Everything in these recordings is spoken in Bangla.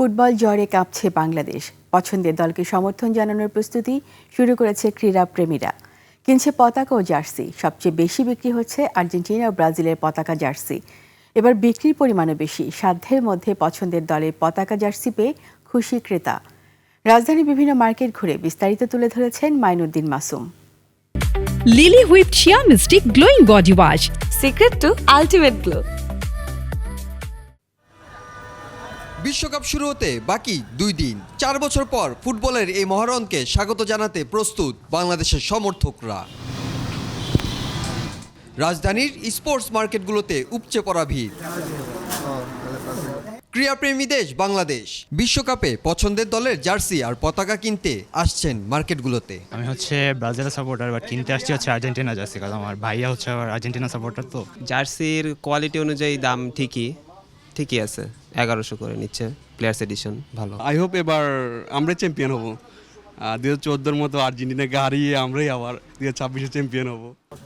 ফুটবল জ্বরে কাঁপছে বাংলাদেশ। পছন্দের দলকে সমর্থন জানানোর প্রস্তুতি শুরু করেছে ক্রীড়া প্রেমীরা। কিনছে পতাকা ও জার্সি। সবচেয়ে বেশি বিক্রি হচ্ছে আর্জেন্টিনা ও ব্রাজিলের পতাকা জার্সি। এবার বিক্রির পরিমাণও বেশি। সাধ্যের মধ্যে পছন্দের দলের পতাকা জার্সি পেয়ে খুশি ক্রেতা। রাজধানীর বিভিন্ন মার্কেট ঘুরে বিস্তারিত তুলে ধরেছেন Mainuddin Masum. Lily whipped shea mystic glowing body wash, secret to ultimate glow. বিশ্বকাপ শুরু হতে বাকি 2 দিন। 4 বছর পর ফুটবলের এই মহারণকে স্বাগত জানাতে প্রস্তুত বাংলাদেশের সমর্থকরা। রাজধানীর স্পোর্টস মার্কেটগুলোতে উপচে পড়া ভিড়। ক্রীড়াপ্রেমী দেশ বাংলাদেশ। বিশ্বকাপে পছন্দের দলের জার্সি আর পতাকা কিনতে আসছেন মার্কেটগুলোতে। আমি ব্রাজিলের সাপোর্টার, বাট কিনতে আসছি আর্জেন্টিনা জার্সি, কারণ আমার ভাইয়া আবার আর্জেন্টিনা সাপোর্টার। তো জার্সির কোয়ালিটি অনুযায়ী দাম ঠিকই আছে। 1100 করে নিচ্ছে, প্লেয়ার্স এডিশন ভালো। আই হোপ এবার আমরা চ্যাম্পিয়ন হব। 2014-র মতো আর্জেন্টিনাকে হারিয়ে আমরাই আবার 2026-এ চ্যাম্পিয়ন হব।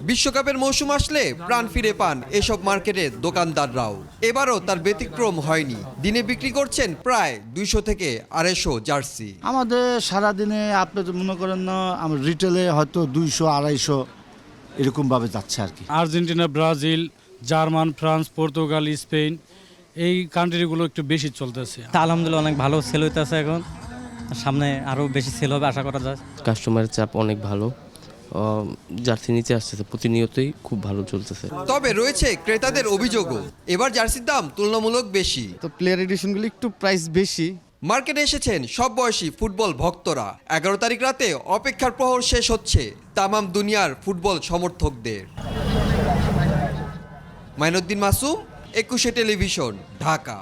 বিশ্বকাপের মৌসুম আসলে প্রাণ ফিরে পান এসব মার্কেটের দোকানদাররাও। এবারও তার ব্যতিক্রম হয়নি। দিনে বিক্রি করছেন প্রায় 200 থেকে 250 জার্সি। আমাদের সারাদিনে আপনি মনে করেন না, আমার রিটেলে হয়তো 200-250 এরকমভাবে যাচ্ছে আর কি। Argentina, Brazil, German, France, Portugal, Spain, এই কান্ট্রিগুলো একটু বেশি চলতেছে। আলহামদুলিল্লাহ অনেক ভালো সেল হইতেছে। এখন সামনে আরও বেশি সেল হবে আশা করা যায়। কাস্টমারের চাপ অনেক ভালো, জার্সি নিচে আসতেছে, প্রতিনিয়তই খুব ভালো চলতেছে। তবে রয়েছে ক্রেতাদের অভিযোগও, এবার জার্সির দাম তুলনামূলক বেশি। তো প্লেয়ার এডিশনগুলো একটু প্রাইস বেশি। মার্কেটে এসেছেন সব বয়সী ফুটবল ভক্তরা। 11 তারিখ রাতে অপেক্ষার প্রহর শেষ হচ্ছে তামাম দুনিয়ার ফুটবল সমর্থকদের। মাইনুদ্দিন মাসুম, 21 টেলিভিশন, ঢাকা।